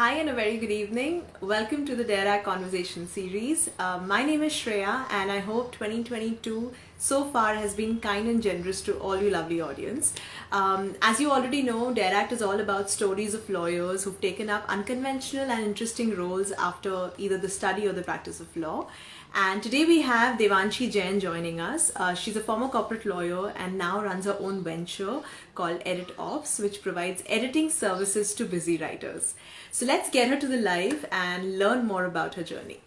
Hi and a very good evening. Welcome to the Dare Conversation series. My name is Shreya and I hope 2022 so far has been kind and generous to all you lovely audience. As you already know, Dare Act is all about stories of lawyers who've taken up unconventional and interesting roles after either the study or the practice of law. And today we have Devanshi Jain joining us. She's a former corporate lawyer and now runs her own venture called Edit Ops, which provides editing services to busy writers. So let's get her to the live and learn more about her journey.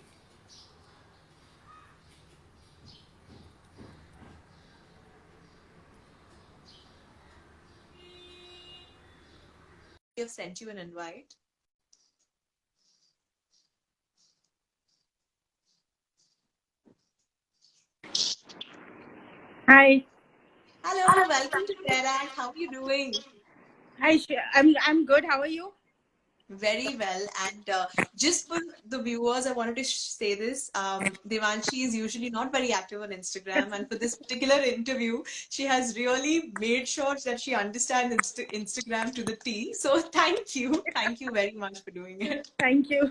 We have sent you an invite. Hi. Hello, welcome to Dare Act. How are you doing? Hi, I'm good. How are you? Very well. And just for the viewers, I wanted to say this. Devanshi is usually not very active on Instagram. And for this particular interview, she has really made sure that she understands Instagram to the T. So thank you. Thank you very much for doing it. Thank you.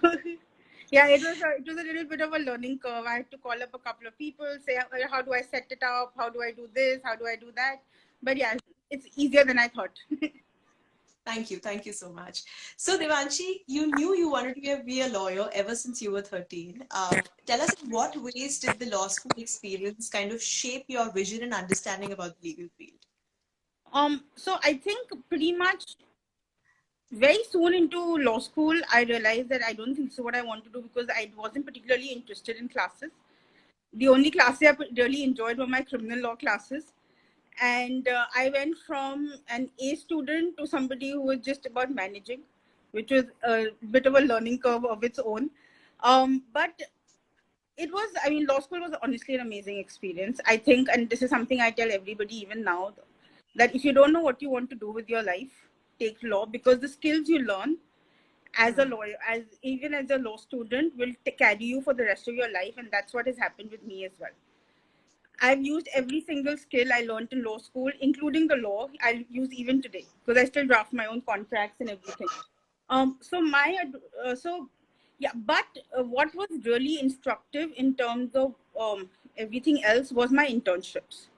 Yeah, it was a little bit of a learning curve. I had to call up a couple of people, say how do I set it up, how do I do this, how do I do that. But yeah, it's easier than I thought. Thank you. Thank you so much. So, Devanshi, you knew you wanted to be a lawyer ever since you were 13. Tell us in what ways did the law school experience kind of shape your vision and understanding about the legal field? So I think pretty much very soon into law school, I realized that I don't think so what I want to do because I wasn't particularly interested in classes. The only classes I really enjoyed were my criminal law classes. And I went from an A student to somebody who was just about managing, which was a bit of a learning curve of its own. But it was, I mean, law school was honestly an amazing experience. I think, and this is something I tell everybody even now, that if you don't know what you want to do with your life, take law, because the skills you learn as a Hmm. lawyer, as even as a law student, will carry you for the rest of your life. And that's what has happened with me as well. I've used every single skill I learned in law school, including the law. I use even today because I still draft my own contracts and everything. So yeah, but what was really instructive in terms of everything else was my internships.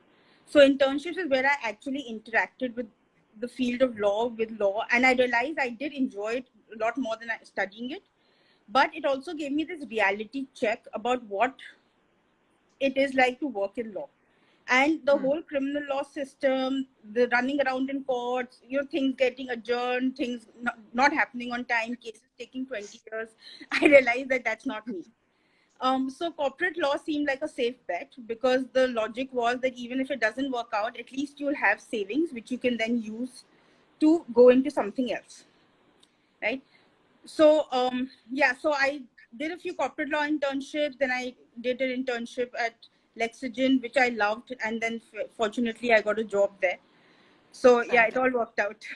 So internships is where I actually interacted with the field of law, with law, and I realized I did enjoy it a lot more than studying it. But it also gave me this reality check about what it is like to work in law, and the Hmm. whole criminal law system, the running around in courts, things getting adjourned, things not happening on time, cases taking 20 years. I realized that that's not me. So corporate law seemed like a safe bet because the logic was that even if it doesn't work out, at least you'll have savings which you can then use to go into something else, right? So so I did a few corporate law internships. Then I did an internship at Lexogen, which I loved, and then fortunately I got a job there. So yeah, it Fantastic. all worked out.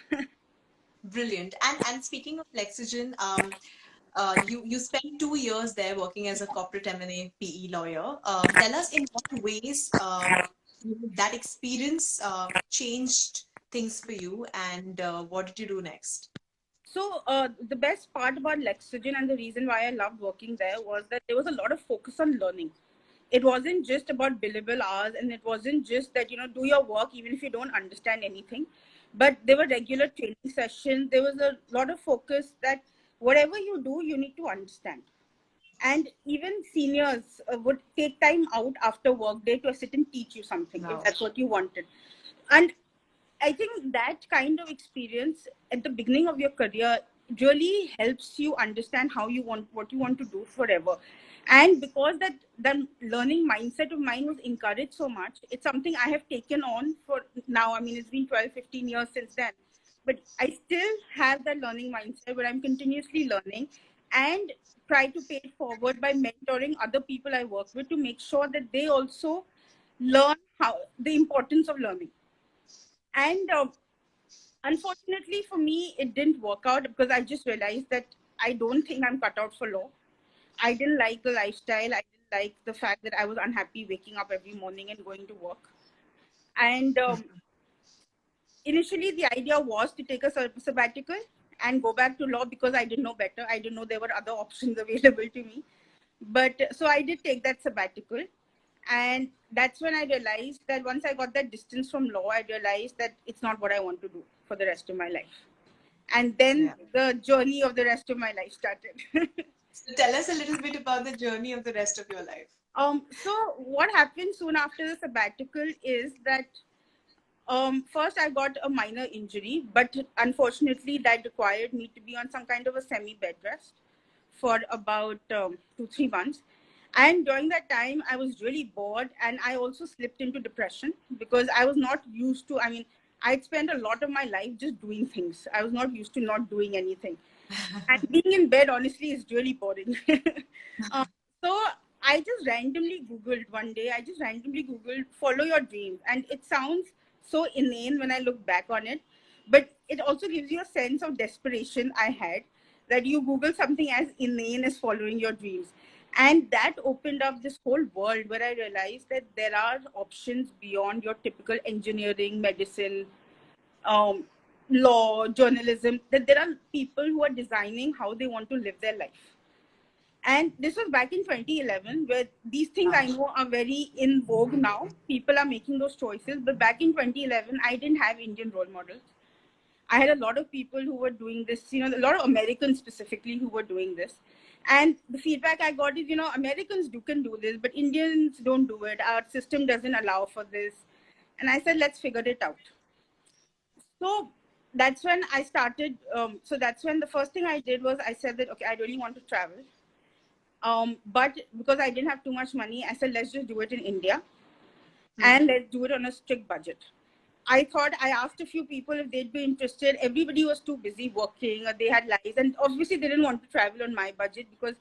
Brilliant. And speaking of Lexogen, you spent 2 years there working as a corporate M&A PE lawyer. Tell us in what ways that experience changed things for you, and what did you do next? So the best part about Lexogen and the reason why I loved working there was that there was a lot of focus on learning. It wasn't just about billable hours, and it wasn't just that do your work even if you don't understand anything. But there were regular training sessions. There was a lot of focus that whatever you do, you need to understand. And even seniors would take time out after work day to sit and teach you something if Wow. that's what you wanted. And I think that kind of experience at the beginning of your career really helps you understand how you want what you want to do forever. And because that the learning mindset of mine was encouraged so much, it's something I have taken on for now. I mean, it's been 12, 15 years since then. But I still have that learning mindset where I'm continuously learning and try to pay it forward by mentoring other people I work with to make sure that they also learn how the importance of learning. And unfortunately for me, it didn't work out because I just realized that I don't think I'm cut out for law. I didn't like the lifestyle. I didn't like the fact that I was unhappy waking up every morning and going to work. And initially, the idea was to take a sabbatical and go back to law because I didn't know better. I didn't know there were other options available to me. But so I did take that sabbatical. And that's when I realized that once I got that distance from law, I realized that it's not what I want to do for the rest of my life. And then the journey of the rest of my life started. So tell us a little bit about the journey of the rest of your life. So what happened soon after the sabbatical is that first I got a minor injury, but unfortunately that required me to be on some kind of a semi-bed rest for about 2-3 months. And during that time, I was really bored, and I also slipped into depression because I was not used to. I mean, I'd spent a lot of my life just doing things. I was not used to not doing anything. And being in bed, honestly, is really boring. um, so I just randomly Googled one day, I just randomly Googled follow your dreams. And it sounds so inane when I look back on it, but it also gives you a sense of desperation I had that you Google something as inane as following your dreams. And that opened up this whole world where I realized that there are options beyond your typical engineering, medicine, um, law, journalism, that there are people who are designing how they want to live their life. And this was back in 2011, where these things I know are very in vogue now. People are making those choices. But back in 2011, I didn't have Indian role models. I had a lot of people who were doing this, a lot of Americans specifically who were doing this. And the feedback I got is, Americans can do this, but Indians don't do it. Our system doesn't allow for this. And I said, let's figure it out. So that's when I started. So that's when the first thing I did was I said that, okay, I really want to travel. But because I didn't have too much money, I said, let's just do it in India and let's do it on a strict budget. I asked a few people if they'd be interested. Everybody was too busy working or they had lives. And obviously they didn't want to travel on my budget because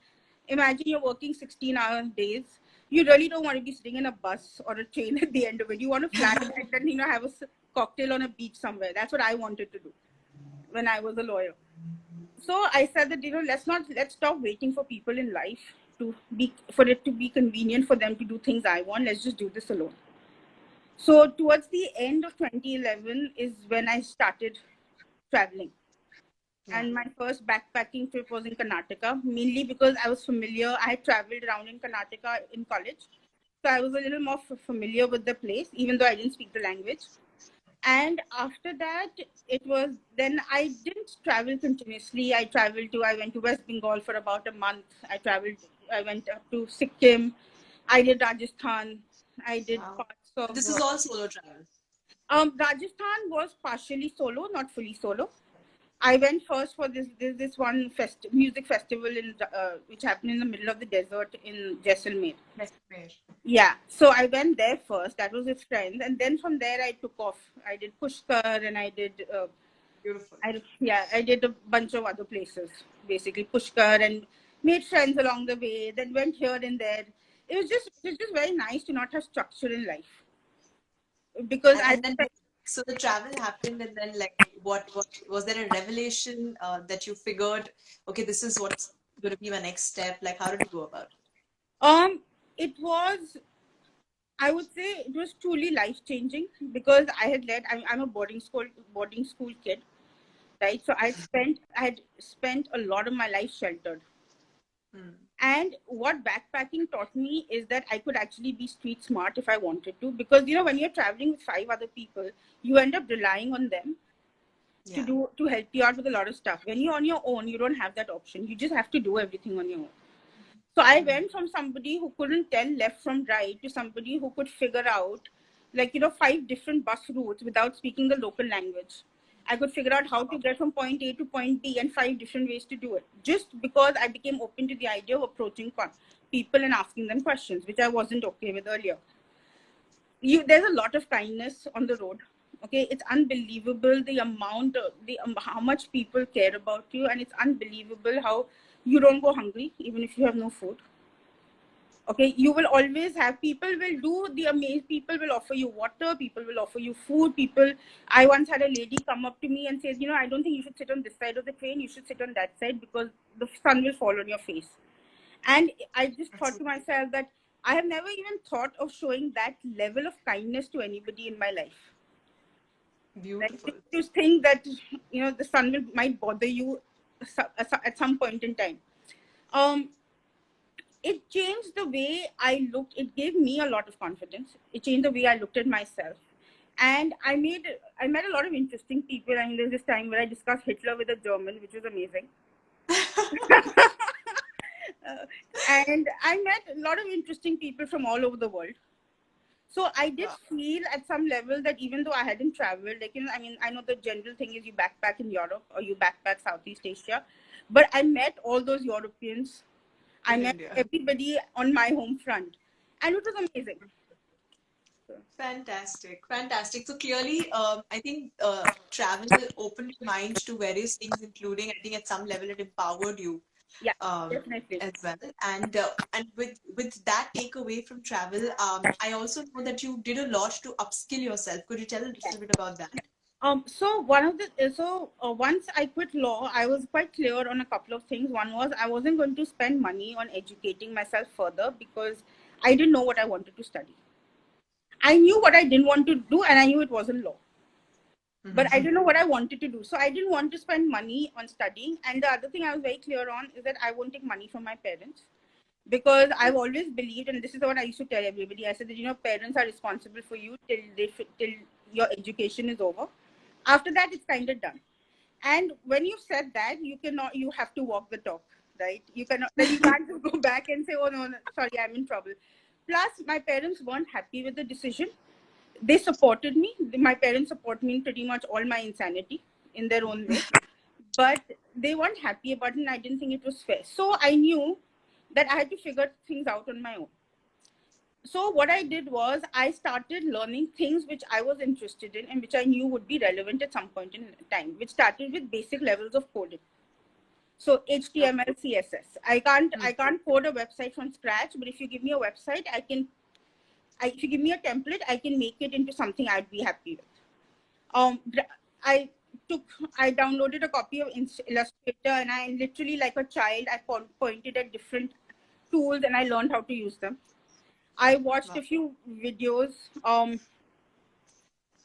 imagine you're working 16-hour days. You really don't want to be sitting in a bus or a train at the end of it. You want to fly and then, have a cocktail on a beach somewhere. That's what I wanted to do when I was a lawyer. So I said that, let's stop waiting for people in life for it to be convenient for them to do things I want. Let's just do this alone. So towards the end of 2011 is when I started traveling. Yeah. And my first backpacking trip was in Karnataka, mainly because I was familiar. I had traveled around in Karnataka in college. So I was a little more familiar with the place, even though I didn't speak the language. And after that, then I didn't travel continuously. I went to West Bengal for about a month. I went up to Sikkim. I did Rajasthan. I did parts of... This is all solo travel? Rajasthan was partially solo, not fully solo. I went first for this one music festival which happened in the middle of the desert in Jaisalmer. Yeah, so I went there first. That was with friends, and then from there I took off. I did Pushkar, and I did beautiful. I did a bunch of other places, basically Pushkar, and made friends along the way. Then went here and there. It was just very nice to not have structure in life, because so the travel happened, and then what was there a revelation that you figured, okay, this is what's going to be my next step? Like, how did you go about it? It was, I would say, it was truly life-changing because I'm a boarding school kid, right? So I had spent a lot of my life sheltered. And what backpacking taught me is that I could actually be street smart if I wanted to, because when you're traveling with 5 other people, you end up relying on them to help you out with a lot of stuff. When you're on your own, you don't have that option. You just have to do everything on your own. So I went from somebody who couldn't tell left from right to somebody who could figure out 5 different bus routes without speaking the local language. I could figure out how to get from point A to point B and 5 different ways to do it, just because I became open to the idea of approaching people and asking them questions, which I wasn't okay with earlier. There's a lot of kindness on the road. Okay, it's unbelievable how much people care about you, and it's unbelievable how you don't go hungry even if you have no food. Okay, you will always have people will offer you water, people will offer you food. I once had a lady come up to me and says, I don't think you should sit on this side of the train, you should sit on that side because the sun will fall on your face. And I just thought to myself that I have never even thought of showing that level of kindness to anybody in my life. Right? Beautiful. You think that the sun might bother you at some point in time. Um, it changed the way I looked. It gave me a lot of confidence. It changed the way I looked at myself. And I met a lot of interesting people. I mean, there's this time where I discussed Hitler with a German, which was amazing. And I met a lot of interesting people from all over the world. So I did Wow. feel at some level that even though I hadn't traveled, like, I mean, I know the general thing is you backpack in Europe or you backpack Southeast Asia, but I met all those Europeans. I In met India. everybody on my home front, and it was amazing. Fantastic, fantastic. So clearly, I think travel opened your mind to various things, including I think at some level it empowered you Yeah, definitely. as well. And with that takeaway from travel, I also know that you did a lot to upskill yourself. Could you tell a little bit about that? So once I quit law, I was quite clear on a couple of things. One was I wasn't going to spend money on educating myself further because I didn't know what I wanted to study. I knew what I didn't want to do, and I knew it wasn't law, but I didn't know what I wanted to do. So I didn't want to spend money on studying. And the other thing I was very clear on is that I won't take money from my parents, because I've always believed, and this is what I used to tell everybody. I said that parents are responsible for you till your education is over. After that, it's kind of done. And when you've said that, you have to walk the talk, right? You can't just go back and say, oh no, sorry, I'm in trouble. Plus, my parents weren't happy with the decision. They supported me. My parents support me in pretty much all my insanity in their own way, but they weren't happy about it, and I didn't think it was fair. So I knew that I had to figure things out on my own. So what I did was I started learning things which I was interested in and which I knew would be relevant at some point in time, which started with basic levels of coding. So HTML, CSS. I can't code a website from scratch, but if you give me a website, if you give me a template, I can make it into something I'd be happy with. Um, I took, I downloaded a copy of Illustrator, and I literally, like a child, I pointed at different tools and I learned how to use them. I watched Wow. a few videos.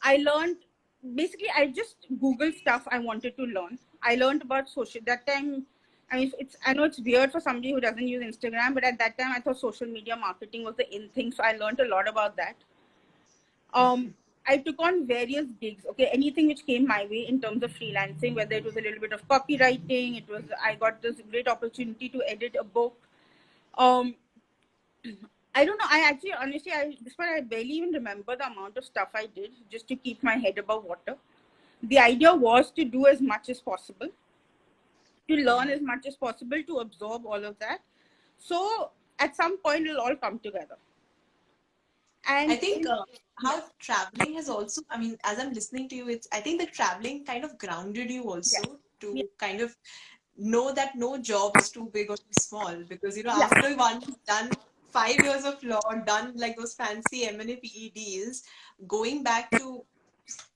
I learned, basically, I just Googled stuff I wanted to learn. I learned about social that time. I mean, I know it's weird for somebody who doesn't use Instagram, but at that time I thought social media marketing was the in thing. So I learned a lot about that. I took on various gigs, okay, anything which came my way in terms of freelancing, whether it was a little bit of copywriting, I got this great opportunity to edit a book. Um, I don't know. I actually, honestly, this one I barely even remember the amount of stuff I did just to keep my head above water. The idea was to do as much as possible, to learn as much as possible, to absorb all of that. So at some point, it'll all come together. I And think yeah, how traveling has also, I mean, as I'm listening to you, I think that traveling kind of grounded you yeah, also yeah, to kind of know that no job is too big or too small because, yeah, after one done 5 years of law, done like those fancy M&A PE deals, going back to,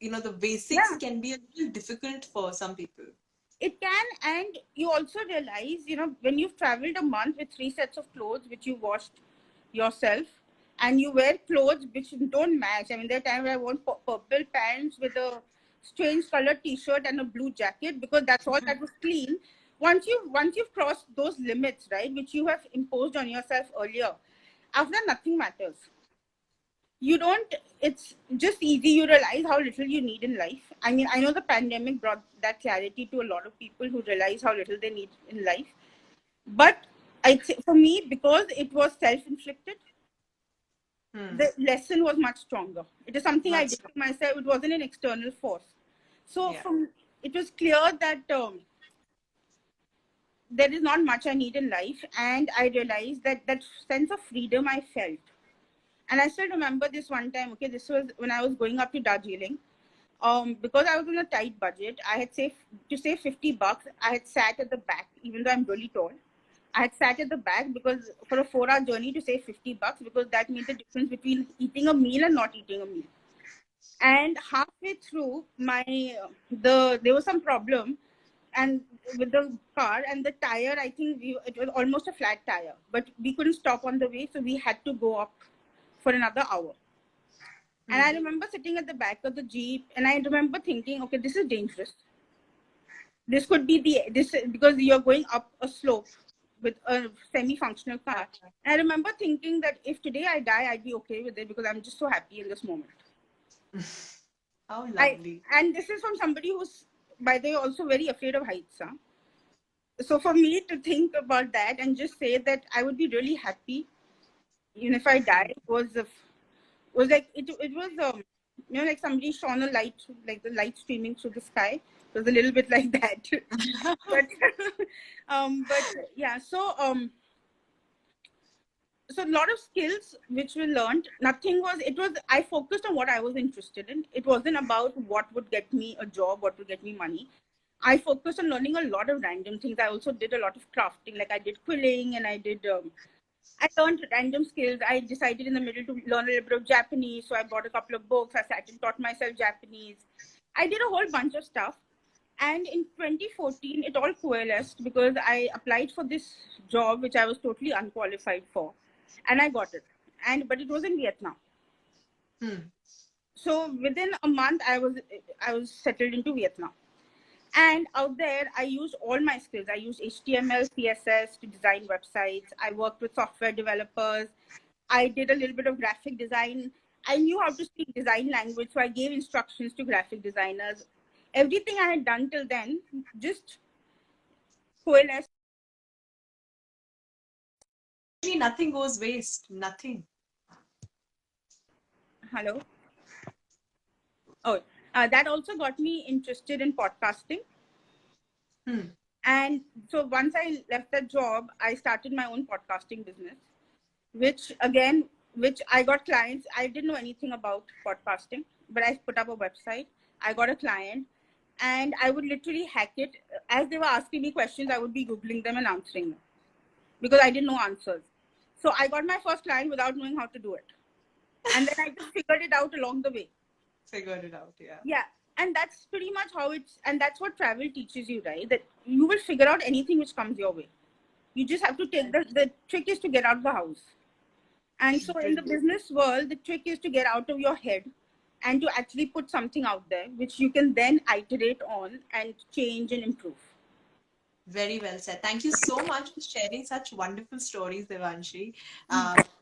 the basics yeah. can be a little difficult for some people. It can, and you also realize, when you've traveled a month with 3 sets of clothes which you washed yourself, and you wear clothes which don't match. I mean, there are times I wore purple pants with a strange colored T-shirt and a blue jacket because that's all that was clean. Once you've crossed those limits, right, which you have imposed on yourself earlier, after nothing matters. You don't, it's just easy. You realize how little you need in life. I mean, I know the pandemic brought that clarity to a lot of people who realize how little they need in life, but for me, because it was self-inflicted, Hmm. the lesson was much stronger. It is something I Much. did to myself. It wasn't an external force. So Yeah. it was clear that there is not much I need in life, and I realized that sense of freedom I felt. And I still remember this one time. Okay, this was when I was going up to Darjeeling. Because I was on a tight budget, I had saved to save $50. I had sat at the back, even though I'm really tall. I had sat at the back because for a 4-hour journey to save $50, because that made the difference between eating a meal and not eating a meal. And halfway through, there was some problem, and with the car and the tire, I think it was almost a flat tire, but we couldn't stop on the way, so we had to go up for another hour. And I remember sitting at the back of the Jeep, and I remember thinking, okay, this is dangerous. This could be because you're going up a slope with a semi-functional car. And I remember thinking that if today I die, I'd be okay with it because I'm just so happy in this moment. How lovely. And this is from somebody who's, by the way, also very afraid of heights. Huh? So for me to think about that and just say that I would be really happy, even if I die, was like it was like somebody shone a light, like the light streaming through the sky. It was a little bit like that. But yeah, so a lot of skills which we learned. I focused on what I was interested in. It wasn't about what would get me a job, what would get me money. I focused on learning a lot of random things. I also did a lot of crafting, like I did quilling, and I learned random skills. I decided in the middle to learn a little bit of Japanese, so I bought a couple of books. I sat and taught myself Japanese. I did a whole bunch of stuff. And in 2014, it all coalesced because I applied for this job, which I was totally unqualified for, and I got it. But it was in Vietnam. So within a month, I was settled into Vietnam. And out there, I used all my skills. I used HTML, CSS to design websites. I worked with software developers. I did a little bit of graphic design. I knew how to speak design language, so I gave instructions to graphic designers. Everything I had done till then just coalesced. Nothing goes waste. Nothing. Hello? Oh, that also got me interested in podcasting. And so once I left that job, I started my own podcasting business, which I got clients. I didn't know anything about podcasting, but I put up a website. I got a client, and I would literally hack it. As they were asking me questions, I would be Googling them and answering them because I didn't know answers. So I got my first client without knowing how to do it. And then I just figured it out along the way. Figured it out, yeah. Yeah. And that's pretty much and that's what travel teaches you, right? That you will figure out anything which comes your way. You just have to take the trick is to get out of the house. And so in the business world, the trick is to get out of your head and to actually put something out there, which you can then iterate on and change and improve. Very well said. Thank you so much for sharing such wonderful stories, Devanshi.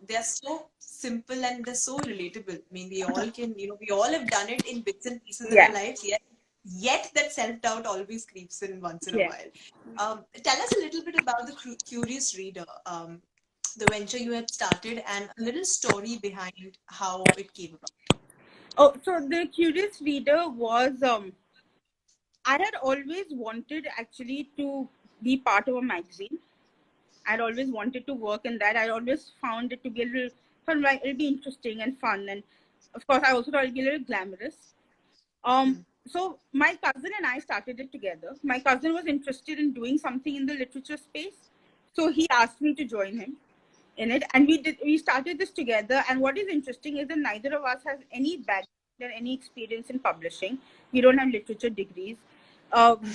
They're so simple and they're so relatable. I mean, we all can, we all have done it in bits and pieces in our lives. Yet that self-doubt always creeps in once in a while. Tell us a little bit about the Curious Reader, the venture you had started, and a little story behind how it came about. Oh, so the Curious Reader was, I had always wanted actually to be part of a magazine. I'd always wanted to work in that. I always found it to be a little fun, like it'll be interesting and fun. And of course, I also thought it'd be a little glamorous. So my cousin and I started it together. My cousin was interested in doing something in the literature space. So he asked me to join him in it. And we started this together. And what is interesting is that neither of us has any background or any experience in publishing. We don't have literature degrees.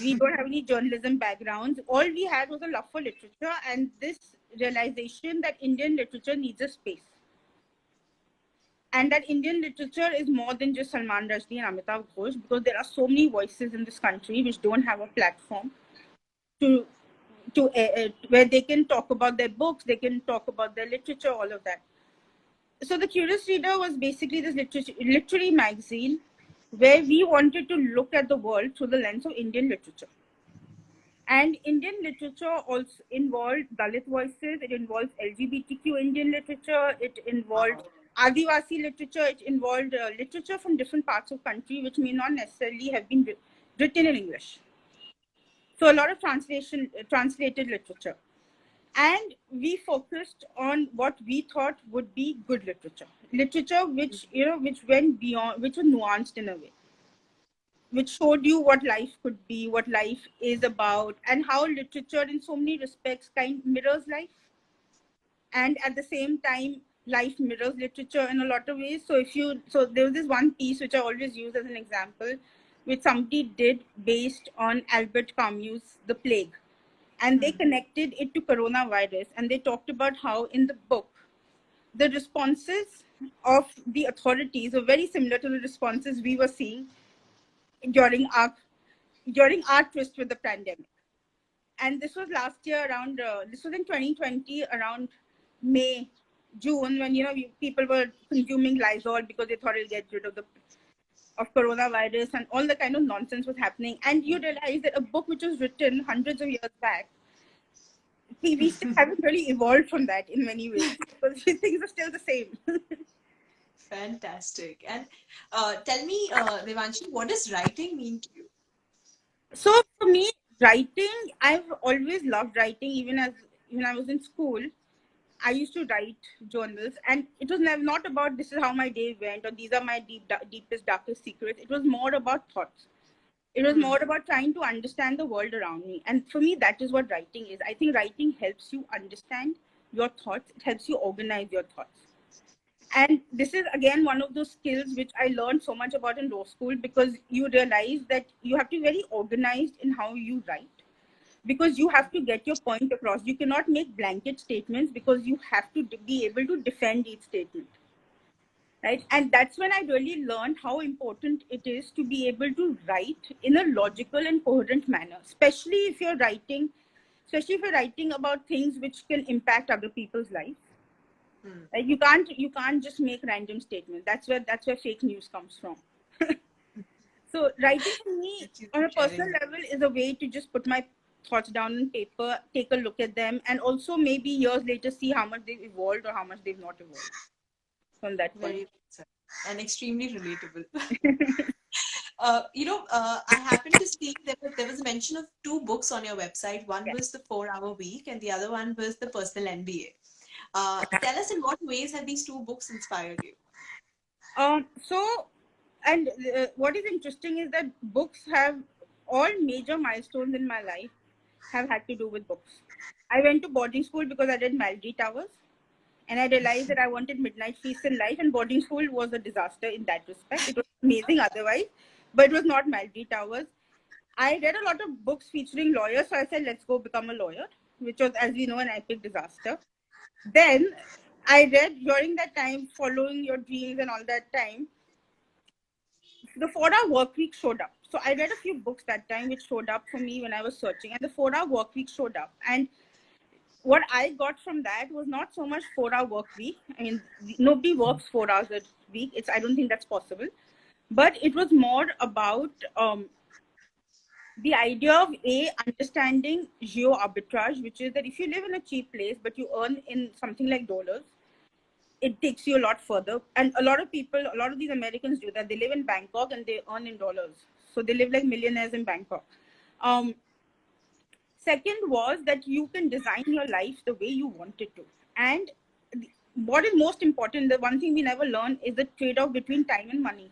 We don't have any journalism backgrounds. All we had was a love for literature and this realization that Indian literature needs a space. And that Indian literature is more than just Salman Rushdie and Amitav Ghosh, because there are so many voices in this country which don't have a platform to where they can talk about their books, they can talk about their literature, all of that. So the Curious Reader was basically this literary magazine where we wanted to look at the world through the lens of Indian literature. And Indian literature also involved Dalit voices, it involves LGBTQ Indian literature, it involved Adivasi literature, it involved literature from different parts of country which may not necessarily have been written in English. So a lot of translated literature. And we focused on what we thought would be good literature. Literature which went beyond, which was nuanced in a way, which showed you what life could be, what life is about, and how literature in so many respects kind of mirrors life. And at the same time, life mirrors literature in a lot of ways. So there was this one piece which I always use as an example, which somebody did based on Albert Camus' The Plague. And they connected it to coronavirus. And they talked about how in the book, the responses of the authorities were very similar to the responses we were seeing during our twist with the pandemic. And this was last year around. This was in 2020 around May, June, when people were consuming Lysol because they thought it'll get rid of coronavirus, and all the kind of nonsense was happening. And you realize that a book which was written hundreds of years back, we still haven't really evolved from that in many ways, because things are still the same. Fantastic. And tell me, Devanshi, what does writing mean to you? So for me, writing, I've always loved writing. Even I was in school, I used to write journals, and it was never not about this is how my day went or these are my deepest, darkest secrets. It was more about thoughts. It was more about trying to understand the world around me. And for me, that is what writing is. I think writing helps you understand your thoughts. It helps you organize your thoughts. And this is again one of those skills which I learned so much about in law school, because you realize that you have to be very organized in how you write, because you have to get your point across. You cannot make blanket statements, because you have to be able to defend each statement. Right? And that's when I really learned how important it is to be able to write in a logical and coherent manner, especially if you're writing about things which can impact other people's lives. Right? You can't just make random statements. That's where fake news comes from. So writing for me on a personal level is a way to just put my thoughts down on paper, take a look at them, and also maybe years later see how much they've evolved or how much they've not evolved from that point. Very good, and extremely relatable. I happened to see there was a mention of two books on your website. One was the 4 Hour Week, and the other one was the Personal MBA. Tell us, in what ways have these two books inspired you? What is interesting is that books have all major milestones in my life have had to do with books. I went to boarding school because I did Maldives Towers, and I realized that I wanted midnight feast in life, and boarding school was a disaster in that respect. It was amazing otherwise, but it was not Maldives Towers. I read a lot of books featuring lawyers, so I said, let's go become a lawyer, which was, as we know, an epic disaster. Then I read during that time, Following Your Dreams and all that time, the 4 Hour Work Week showed up. So I read a few books that time which showed up for me when I was searching, and the 4 Hour Work Week showed up. And what I got from that was not so much 4 Hour Work Week. I mean, nobody works 4 hours a week. I don't think that's possible. But it was more about the idea of understanding geo arbitrage, which is that if you live in a cheap place but you earn in something like dollars, it takes you a lot further. And a lot of these Americans do that. They live in Bangkok and they earn in dollars. So they live like millionaires in Bangkok. Second was that you can design your life the way you want it to. And what is most important, the one thing we never learn, is the trade-off between time and money.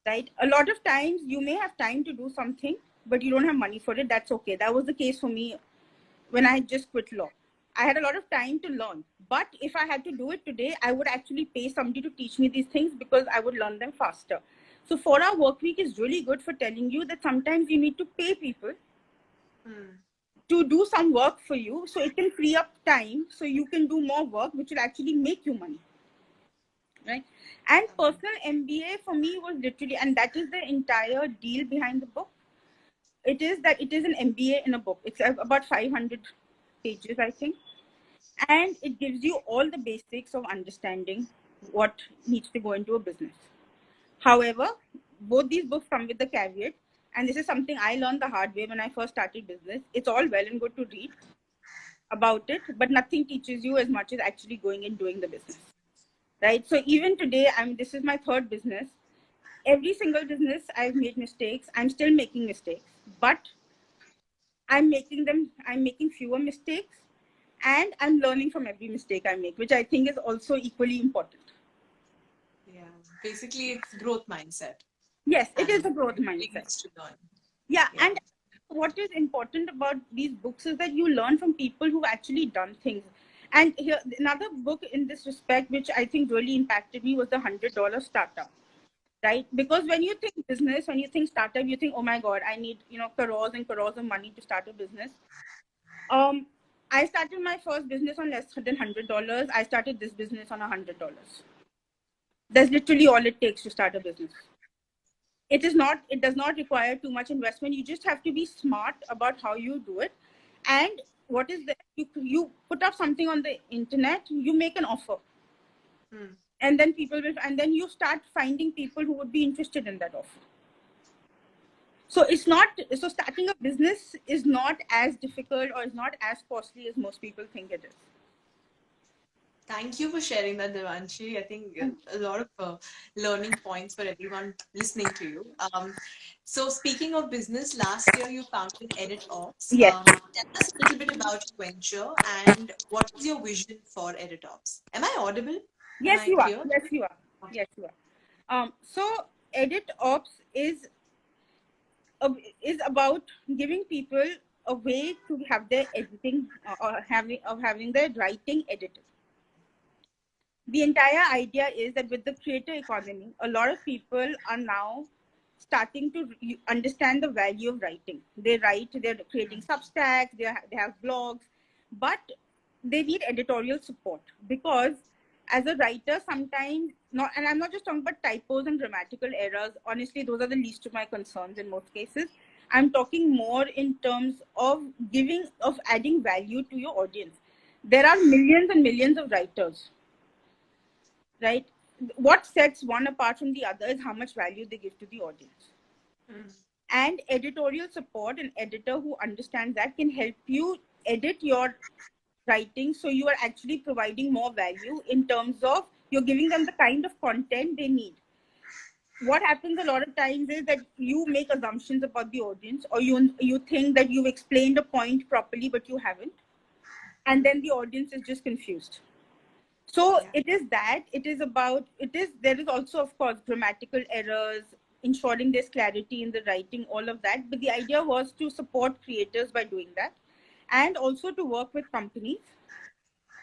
Right? A lot of times you may have time to do something, but you don't have money for it. That's okay. That was the case for me when I had just quit law. I had a lot of time to learn, but if I had to do it today, I would actually pay somebody to teach me these things, because I would learn them faster. So 4 Hour Work Week is really good for telling you that sometimes you need to pay people to do some work for you, so it can free up time so you can do more work, which will actually make you money. Right? And Personal MBA for me was literally, and that is the entire deal behind the book. It is an MBA in a book. It's about 500 pages, I think. And it gives you all the basics of understanding what needs to go into a business. However, both these books come with the caveat, and this is something I learned the hard way when I first started business. It's all well and good to read about it, but nothing teaches you as much as actually going and doing the business. Right? So even today, this is my third business. Every single business, I've made mistakes. I'm still making mistakes, but I'm making fewer mistakes, and I'm learning from every mistake I make, which I think is also equally important. Yeah, basically it's growth mindset. Yes, it is a growth mindset. To learn. Yeah, and what is important about these books is that you learn from people who've actually done things. And here, another book in this respect, which I think really impacted me, was the $100 Startup. Right? Because when you think business, when you think startup, you think, oh my God, I need, crores and crores of money to start a business. I started my first business on less than $100. I started this business on $100. That's literally all it takes to start a business. It does not require too much investment. You just have to be smart about how you do it. And what is that? You put up something on the internet, you make an offer. And then and then you start finding people who would be interested in that offer. So starting a business is not as difficult or is not as costly as most people think it is. Thank you for sharing that, Devanshi. I think a lot of learning points for everyone listening to you. So, speaking of business, last year you founded Edit Ops. Yes. Tell us a little bit about your venture and what is your vision for Edit Ops? Am I audible? Am Yes, I you are. clear? Yes, you are. Okay. Yes, you are. So Edit Ops is about giving people a way to have their editing or having their writing edited. The entire idea is that with the creator economy, a lot of people are now starting to understand the value of writing. They write, they're creating Substacks, they have blogs, but they need editorial support because as a writer, sometimes not, and I'm not just talking about typos and grammatical errors. Honestly, those are the least of my concerns in most cases. I'm talking more in terms of adding value to your audience. There are millions and millions of writers, right? What sets one apart from the other is how much value they give to the audience. And editorial support, an editor who understands that can help you edit your writing so you are actually providing more value in terms of you're giving them the kind of content they need. What happens a lot of times is that you make assumptions about the audience, or you think that you've explained a point properly but you haven't, and then the audience is just confused. So it is there is also, of course, grammatical errors, ensuring there's clarity in the writing, all of that. But the idea was to support creators by doing that, and also to work with companies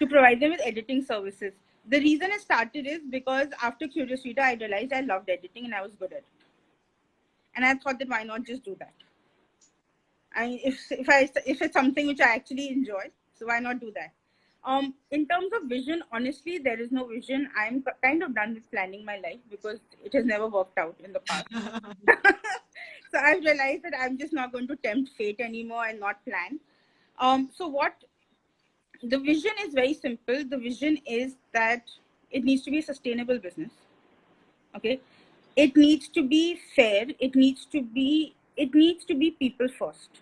to provide them with editing services. The reason I started is because after Curious Reader, I realized I loved editing and I was good at it. And I thought that why not just do that? And if it's something which I actually enjoy, so why not do that? In terms of vision, honestly, there is no vision. I'm kind of done with planning my life because it has never worked out in the past. So I've realized that I'm just not going to tempt fate anymore and not plan. So the vision is very simple. The vision is that it needs to be a sustainable business. Okay. It needs to be fair. It needs to be people first.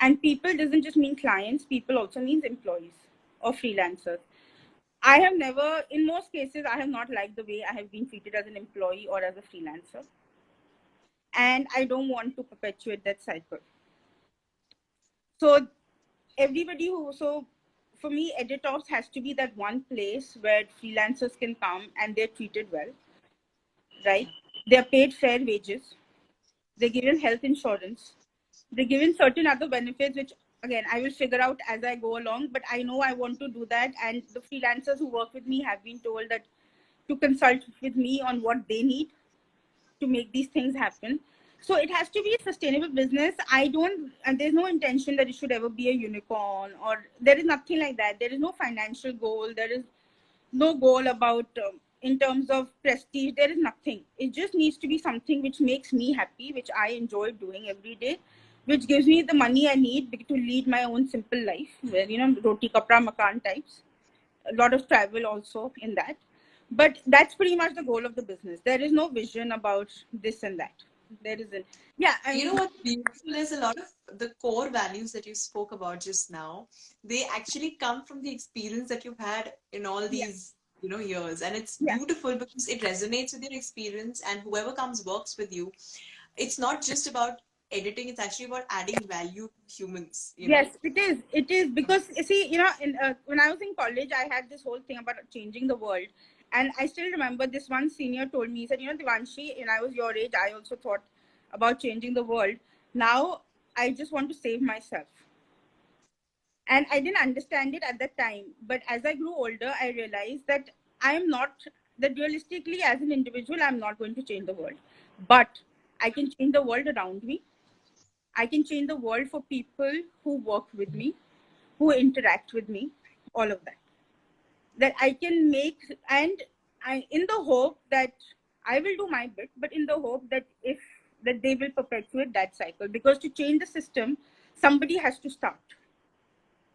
And people doesn't just mean clients, people also means employees or freelancers. I have never, in most cases, I have not liked the way I have been treated as an employee or as a freelancer. And I don't want to perpetuate that cycle. So for me, Edit Ops has to be that one place where freelancers can come and they're treated well, right? They're paid fair wages. They're given health insurance. They're given certain other benefits, which again, I will figure out as I go along, but I know I want to do that. And the freelancers who work with me have been told that to consult with me on what they need to make these things happen. So it has to be a sustainable business. And there's no intention that it should ever be a unicorn, or there is nothing like that. There is no financial goal. There is no goal about in terms of prestige. There is nothing. It just needs to be something which makes me happy, which I enjoy doing every day, which gives me the money I need to lead my own simple life, where roti kapra makan types, a lot of travel also in that. But that's pretty much the goal of the business. There is no vision about this and that. There isn't. Yeah, I You mean, know what's beautiful is a lot of the core values that you spoke about just now, they actually come from the experience that you've had in all yeah, these, years. And it's yeah. beautiful because it resonates with your experience, and whoever comes works with you. It's not just about editing, it's actually about adding value to humans. Yes, it is. It is because you see, when I was in college, I had this whole thing about changing the world, and I still remember this one senior told me, he said, Devanshi, when I was your age, I also thought about changing the world. Now I just want to save myself, and I didn't understand it at that time. But as I grew older, I realized that I am not that realistically, as an individual, I'm not going to change the world, but I can change the world around me. I can change the world for people who work with me, who interact with me, all of that. That I can make, and I, in the hope that I will do my bit, but in the hope that if that they will perpetuate that cycle, because to change the system, somebody has to start,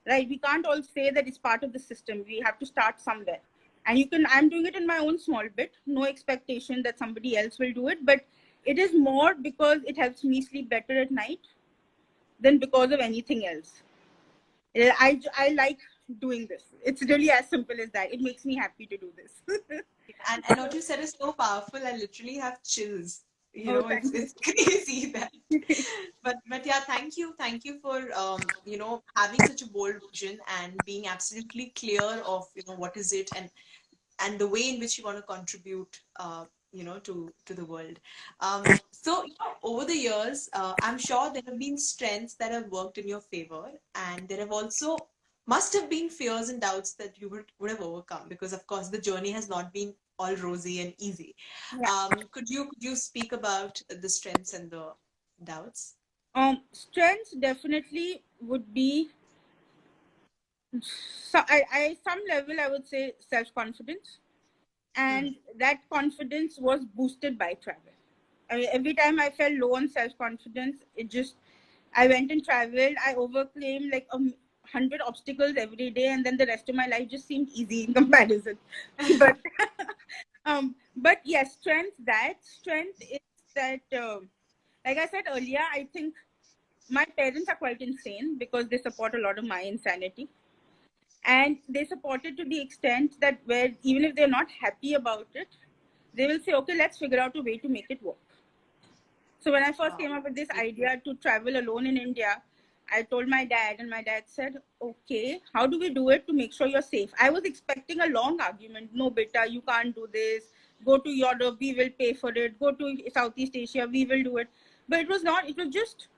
right? We can't all say that it's part of the system. We have to start somewhere. And I'm doing it in my own small bit, no expectation that somebody else will do it, but it is more because it helps me sleep better at night than because of anything else. I like doing this. It's really as simple as that. It makes me happy to do this. And what you said is so powerful. I literally have chills. Oh, It's thank you. it's crazy that. But yeah, thank you for having such a bold vision and being absolutely clear of what is it, and the way in which you want to contribute to the world. So over the years, I'm sure there have been strengths that have worked in your favor, and there have also must have been fears and doubts that you would have overcome, because of course the journey has not been all rosy and easy. Yeah. Could you speak about the strengths and the doubts? Strengths definitely would be, so I some level I would say self-confidence, Hmm. and that confidence was boosted by travel. I mean, every time I felt low on self-confidence, I went and traveled. I overcame like 100 obstacles every day, and then the rest of my life just seemed easy in comparison. But but yes, strength is that. Like I said earlier, I think my parents are quite insane because they support a lot of my insanity, and they support it to the extent that where even if they're not happy about it, they will say, okay, let's figure out a way to make it work. So when I first Wow, came up with that's this beautiful. idea to travel alone in India, I told my dad, and my dad said, okay, how do we do it to make sure you're safe? I was expecting a long argument. No, beta, you can't do this. Go to Europe, we will pay for it. Go to Southeast Asia, we will do it. But it was not, it was just,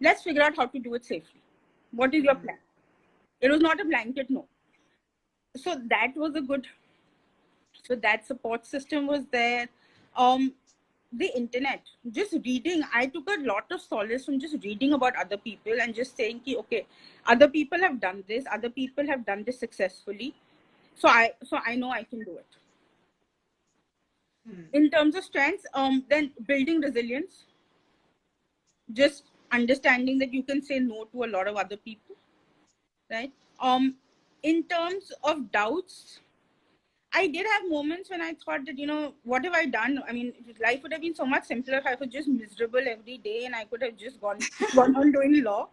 let's figure out how to do it safely. What is your Hmm. plan? It was not a blanket no. So that was a good, so that support system was there. um the internet, just reading, I took a lot of solace from just reading about other people and just saying ki, okay, other people have done this, other people have done this successfully, so I know I can do it. Hmm. In terms of strengths, then building resilience, just understanding that you can say no to a lot of other people, right? In terms of doubts, I did have moments when I thought that, what have I done? I mean, life would have been so much simpler if I was just miserable every day and I could have just gone on doing law.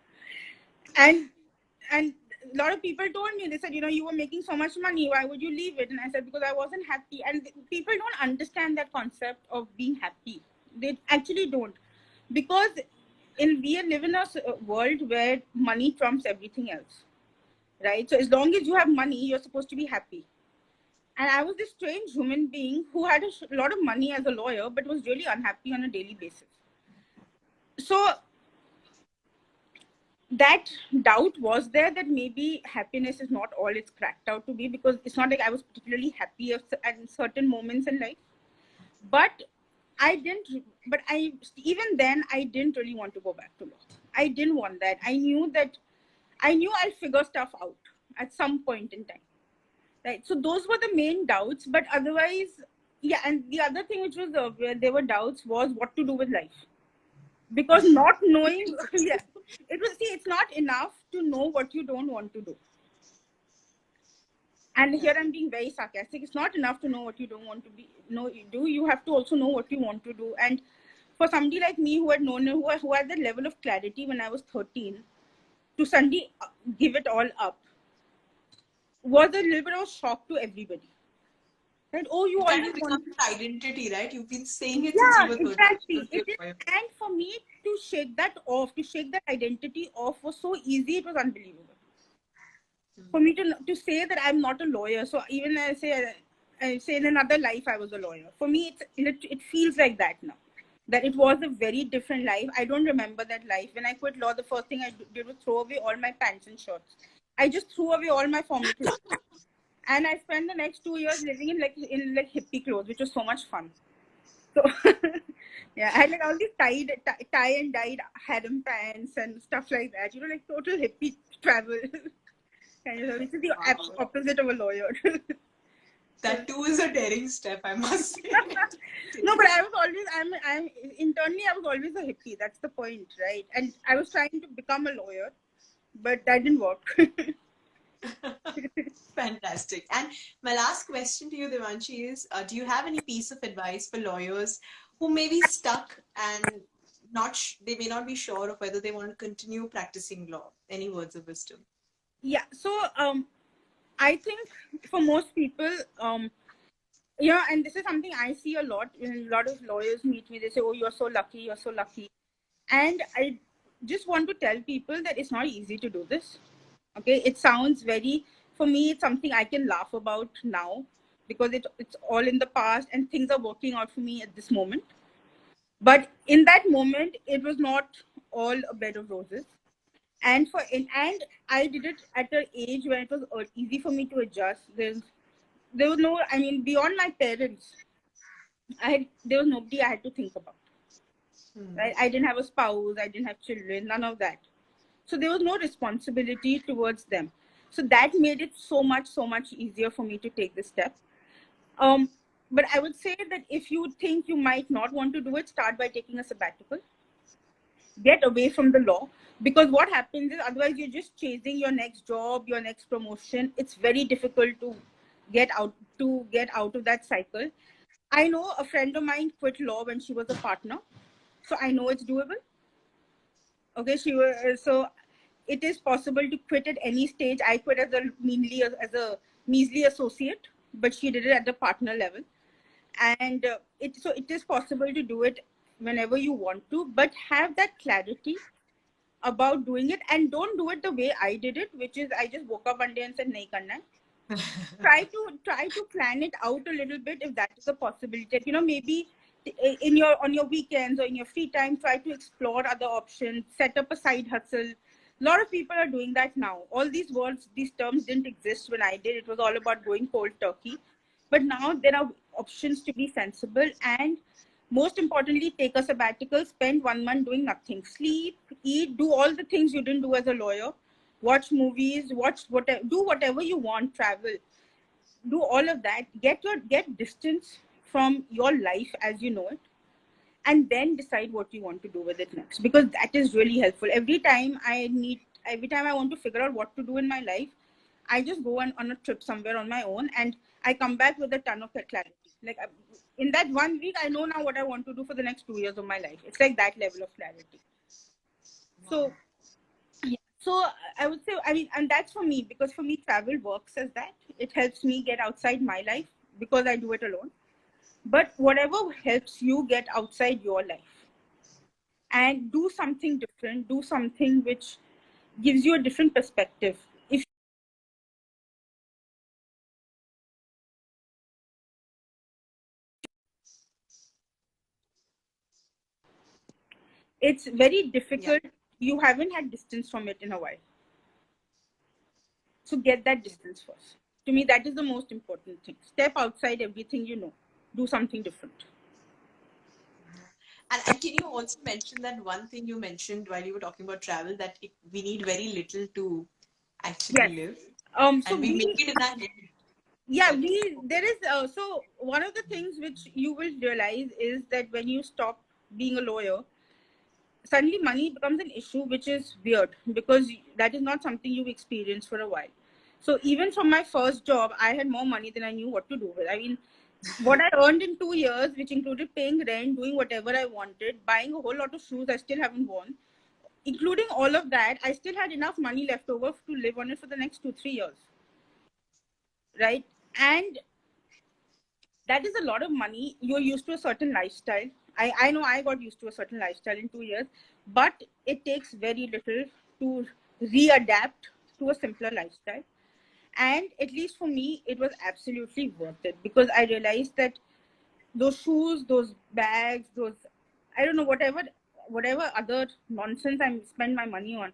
And and a lot of people told me, they said, you were making so much money, why would you leave it? And I said, because I wasn't happy. And people don't understand that concept of being happy. They actually don't. Because we live in a world where money trumps everything else, right? So as long as you have money, you're supposed to be happy. And I was this strange human being who had a lot of money as a lawyer, but was really unhappy on a daily basis. So that doubt was there that maybe happiness is not all it's cracked out to be, because it's not like I was particularly happy at certain moments in life. But I didn't, but I, even then, I didn't really want to go back to law. I didn't want that. I knew I'll figure stuff out at some point in time. Right. So those were the main doubts, but otherwise, yeah. And the other thing which was where there were doubts was what to do with life, because not knowing, yeah, it was, see, it's not enough to know what you don't want to do. And here I'm being very sarcastic. It's not enough to know what you don't want to do. You have to also know what you want to do. And for somebody like me who had known, who had that level of clarity when I was 13, to suddenly give it all up was a little bit of a shock to everybody. Right? Oh, you It kind always of becomes want. an identity, right? You've been saying it since you Yeah, were 13 exactly. years It is, old. and for me to shake that off, to shake that identity off was so easy. It was unbelievable. For me to say that I'm not a lawyer. So even I say in another life I was a lawyer. For me, it feels like that now. That it was a very different life. I don't remember that life. When I quit law, the first thing I did was throw away all my pants and shirts. I just threw away all my formal clothes, and I spent the next 2 years living in hippie clothes, which was so much fun. So yeah, I had like all these tie and dyed harem pants and stuff like that. Like total hippie travel. which is the Wow. opposite of a lawyer. That too is a daring step, I must say. No, but I was always, I'm internally, I was always a hippie. That's the point, right? And I was trying to become a lawyer, but that didn't work. Fantastic. And my last question to you, Devanshi, is do you have any piece of advice for lawyers who may be stuck and they may not be sure of whether they want to continue practicing law? Any words of wisdom? Yeah. So, I think for most people, yeah, and this is something I see a lot. When a lot of lawyers meet me, they say, "Oh, you're so lucky. You're so lucky." And I just want to tell people that it's not easy to do this. Okay, it sounds very, for me, it's something I can laugh about now because it's all in the past and things are working out for me at this moment. But in that moment, it was not all a bed of roses. And I did it at an age when it was easy for me to adjust. There was no, I mean, beyond my parents, there was nobody I had to think about. Right? I didn't have a spouse, I didn't have children, none of that. So there was no responsibility towards them. So that made it so much easier for me to take this step. Um, but I would say that if you think you might not want to do it, start by taking a sabbatical. Get away from the law, because what happens is otherwise you're just chasing your next job, your next promotion. It's very difficult to get out of that cycle. I know a friend of mine quit law when she was a partner, so I know it's doable. Okay, she was so it is possible to quit at any stage. I quit as a measly associate, but she did it at the partner level, and it is possible to do it whenever you want to, but have that clarity about doing it, and don't do it the way I did it, which is I just woke up one day and said nahi karna hai. Try to plan it out a little bit if that is a possibility. Maybe in your on your weekends or in your free time, try to explore other options, set up a side hustle. A lot of people are doing that now. All these terms didn't exist when I did. It was all about going cold turkey, but now there are options to be sensible. And most importantly, take a sabbatical, spend 1 month doing nothing, sleep, eat, do all the things you didn't do as a lawyer, watch movies, do whatever you want, travel, do all of that, get distance from your life as you know it, and then decide what you want to do with it next, because that is really helpful. Every time I want to figure out what to do in my life, I just go on a trip somewhere on my own, and I come back with a ton of clarity. Like in that 1 week, I know now what I want to do for the next 2 years of my life. It's like that level of clarity. So yeah. So I would say, I mean, and that's for me, because for me, travel works as that. It helps me get outside my life because I do it alone. But whatever helps you get outside your life and do something different, do something which gives you a different perspective. If it's very Yeah. difficult, you haven't had distance from it in a while. So get that distance first. To me, that is the most important thing. Step outside everything you know. Do something different. And can you also mention that one thing you mentioned while you were talking about travel, that we need very little to actually Yes. live, So and we make we it in our head. Yeah, Sorry. there is so one of the things which you will realize is that when you stop being a lawyer, suddenly money becomes an issue, which is weird because that is not something you've experienced for a while. So even from my first job, I had more money than I knew what to do with. I mean, what I earned in 2 years, which included paying rent, doing whatever I wanted, buying a whole lot of shoes I still haven't worn, including all of that, I still had enough money left over to live on it for the next 2 3 years, right? And that is a lot of money. You're used to a certain lifestyle. I know I got used to a certain lifestyle in 2 years, but it takes very little to readapt to a simpler lifestyle. And at least for me, it was absolutely worth it, because I realized that those shoes, those bags, those, I don't know, whatever other nonsense I spend my money on,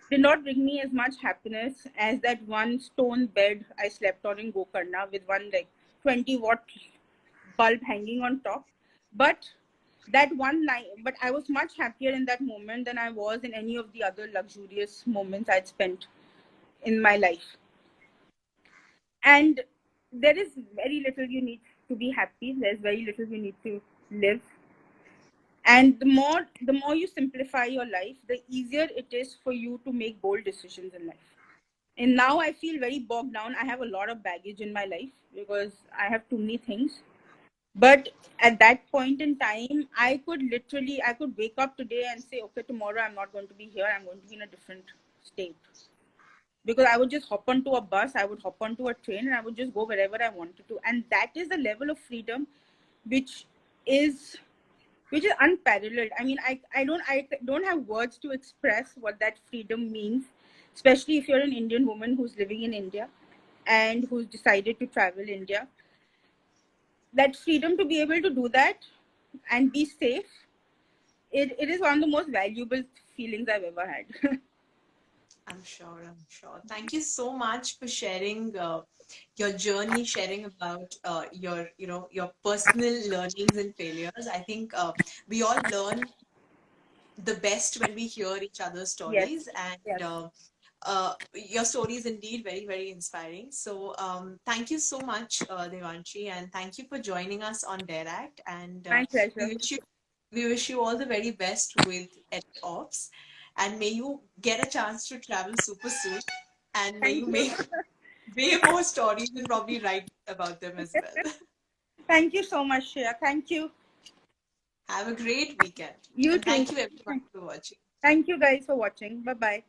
did not bring me as much happiness as that one stone bed I slept on in Gokarna with one like 20-watt bulb hanging on top. But that one night, but I was much happier in that moment than I was in any of the other luxurious moments I'd spent in my life. And there is very little you need to be happy. There's very little you need to live. And the more you simplify your life, the easier it is for you to make bold decisions in life. And now I feel very bogged down. I have a lot of baggage in my life because I have too many things. But at that point in time, I could wake up today and say, okay, tomorrow I'm not going to be here. I'm going to be in a different state. Because I would just hop onto a bus, I would hop onto a train, and I would just go wherever I wanted to. And that is the level of freedom which is which is unparalleled. I mean, I don't have words to express what that freedom means, especially if you're an Indian woman who's living in India and who's decided to travel India. That freedom to be able to do that and be safe, it is one of the most valuable feelings I've ever had. I'm sure. I'm sure. Thank you so much for sharing your journey, sharing about your, your personal learnings and failures. I think we all learn the best when we hear each other's Yes, stories, and yes. your story is indeed very, very inspiring. So thank you so much, Devanshi, and thank you for joining us on Dare Act. And My pleasure. we wish you all the very best with Edit Ops, and may you get a chance to travel super soon, and may Thank you you. make way more stories and probably write about them as well. Thank you so much, Shreya. Thank you. Have a great weekend, You and too. thank you everyone for watching. Thank you guys for watching. Bye bye.